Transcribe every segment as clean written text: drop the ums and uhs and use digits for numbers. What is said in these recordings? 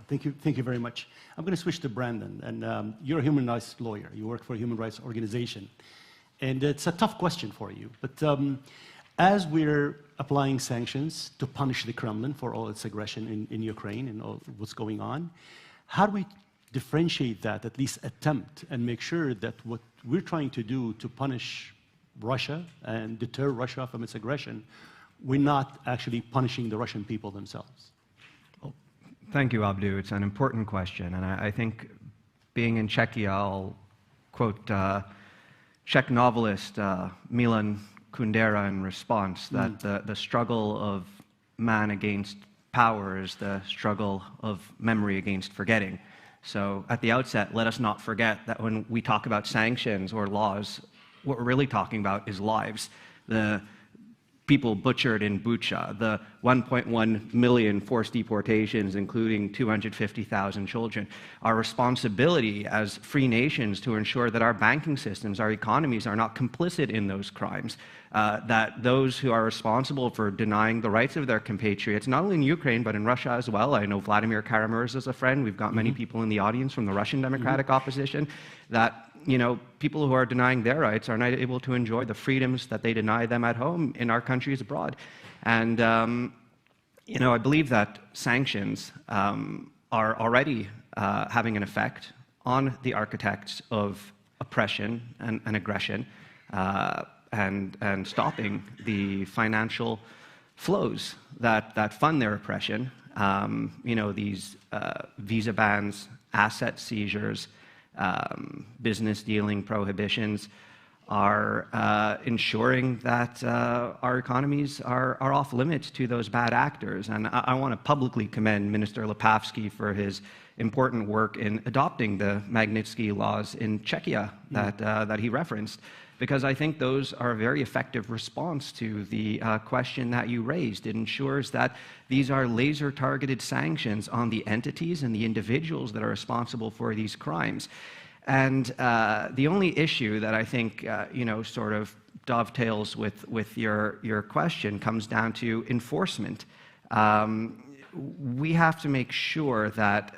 Thank you very much. I'm going to switch to Brandon, and you're a human rights lawyer. You work for a human rights organization, and it's a tough question for you. But as we're applying sanctions to punish the Kremlin for all its aggression in Ukraine and all what's going on, how do we differentiate that, at least attempt, and make sure that what we're trying to do to punish Russia and deter Russia from its aggression, we're not actually punishing the Russian people themselves? Well, thank you, Abdu. It's an important question, and I think being in Czechia, I'll quote Czech novelist Milan Kundera in response, that the struggle of man against power is the struggle of memory against forgetting. So at the outset, let us not forget that when we talk about sanctions or laws, what we're really talking about is lives. The people butchered in Bucha, the 1.1 million forced deportations, including 250,000 children. Our responsibility as free nations to ensure that our banking systems, our economies are not complicit in those crimes, that those who are responsible for denying the rights of their compatriots, not only in Ukraine, but in Russia as well. I know Vladimir Kara-Murza is a friend. We've got many people in the audience from the Russian Democratic Opposition, that people who are denying their rights are not able to enjoy the freedoms that they deny them at home in our countries abroad. And, I believe that sanctions are already having an effect on the architects of oppression and aggression, and stopping the financial flows that fund their oppression. These visa bans, asset seizures, business dealing prohibitions are ensuring that our economies are off limits to those bad actors. And I want to publicly commend Minister Lipavsky for his important work in adopting the Magnitsky laws in Czechia that he referenced, because I think those are a very effective response to the question that you raised. It ensures that these are laser-targeted sanctions on the entities and the individuals that are responsible for these crimes. And the only issue that I think, sort of dovetails with your question comes down to enforcement. We have to make sure that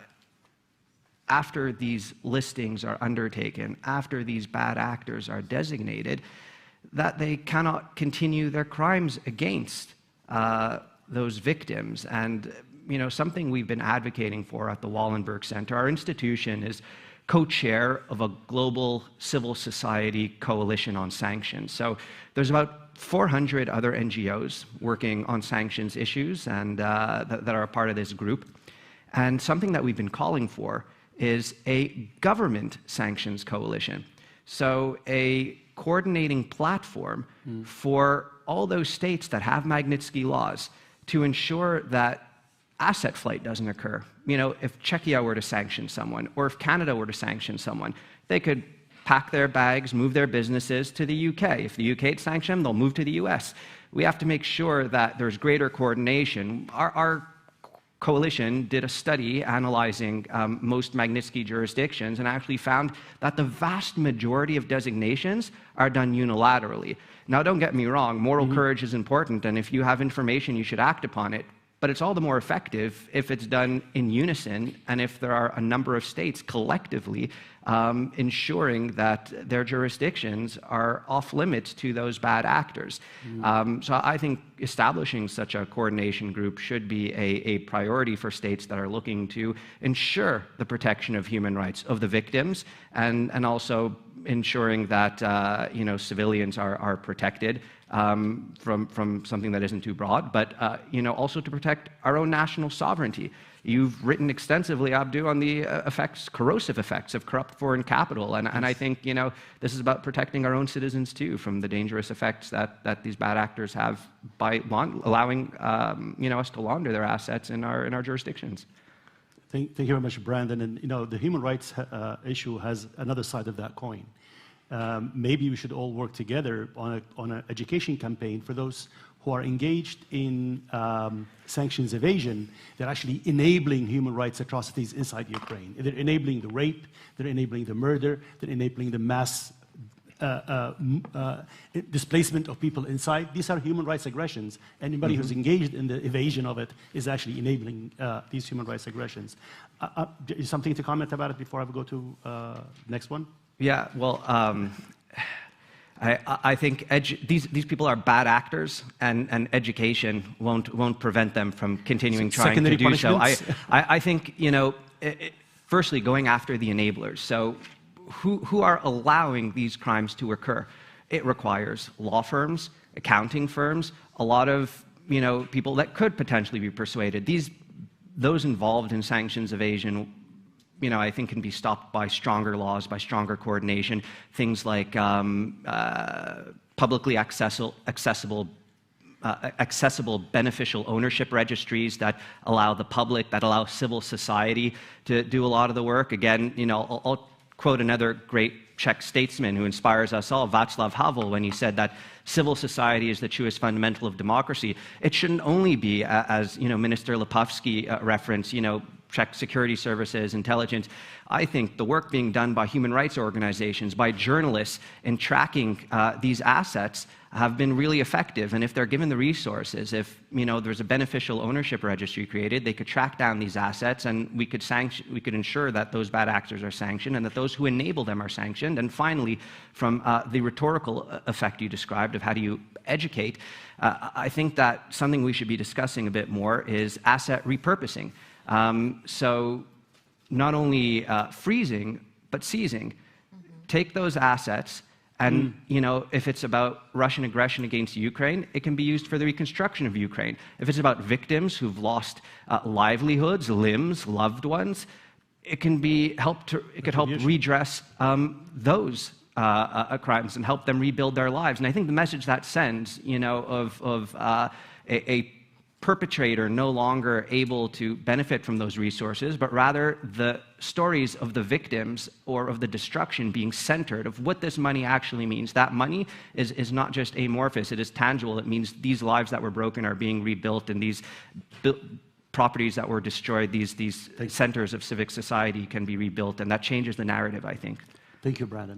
after these listings are undertaken, after these bad actors are designated, that they cannot continue their crimes against those victims. And something we've been advocating for at the Wallenberg Center, our institution is co-chair of a global civil society coalition on sanctions. So there's about 400 other NGOs working on sanctions issues and that are a part of this group. And something that we've been calling for is a government sanctions coalition. So a coordinating platform for all those states that have Magnitsky laws to ensure that asset flight doesn't occur. If Czechia were to sanction someone, or if Canada were to sanction someone, they could pack their bags, move their businesses to the UK. If the UK sanction them, they'll move to the US. We have to make sure that there's greater coordination. Our coalition did a study analyzing most Magnitsky jurisdictions and actually found that the vast majority of designations are done unilaterally. Now, don't get me wrong, moral courage is important, and if you have information, you should act upon it. But it's all the more effective if it's done in unison and if there are a number of states collectively ensuring that their jurisdictions are off limits to those bad actors. So I think establishing such a coordination group should be a priority for states that are looking to ensure the protection of human rights of the victims and also ensuring that civilians are protected from something that isn't too broad, but also to protect our own national sovereignty. You've written extensively, Abdu, on the corrosive effects of corrupt foreign capital, and I think this is about protecting our own citizens too from the dangerous effects that these bad actors have by allowing us to launder their assets in our jurisdictions. Thank you very much, Brandon. And the human rights issue has another side of that coin. Maybe we should all work together on an education campaign for those who are engaged in sanctions evasion. They're actually enabling human rights atrocities inside Ukraine. They're enabling the rape, they're enabling the murder, they're enabling the mass displacement of people inside. These are human rights aggressions. Anybody who's engaged in the evasion of it is actually enabling these human rights aggressions. Is something to comment about it before I go to next one? Yeah, well, I think these people are bad actors, and education won't prevent them from continuing trying to do so. I think, you know, firstly, going after the enablers. So who are allowing these crimes to occur? It requires law firms, accounting firms, a lot of, you know, people that could potentially be persuaded. Those involved in sanctions evasion, you know, I think can be stopped by stronger laws, by stronger coordination, things like publicly accessible beneficial ownership registries that allow the public, that allow civil society to do a lot of the work. Again, you know, I'll quote another great Czech statesman who inspires us all, Václav Havel, when he said that civil society is the truest fundamental of democracy. It shouldn't only be, as you know, Minister Lipavsky referenced, you know, Czech security services, intelligence. I think the work being done by human rights organizations, by journalists in tracking these assets have been really effective. And if they're given the resources, if, you know, there's a beneficial ownership registry created, they could track down these assets, and we could ensure that those bad actors are sanctioned and that those who enable them are sanctioned. And finally, from the rhetorical effect you described of how do you educate, I think that something we should be discussing a bit more is asset repurposing. So not only freezing, but seizing. Take those assets, and you know, if it's about Russian aggression against Ukraine, it can be used for the reconstruction of Ukraine. If it's about victims who've lost livelihoods, limbs, loved ones, it could help redress those crimes and help them rebuild their lives. And I think the message that sends, you know, of a perpetrator no longer able to benefit from those resources, but rather the stories of the victims or of the destruction being centered of what this money actually means. That money is not just amorphous, it is tangible. It means these lives that were broken are being rebuilt, and these properties that were destroyed, these centers of civic society can be rebuilt, and that changes the narrative, I think. Thank you, Brandon.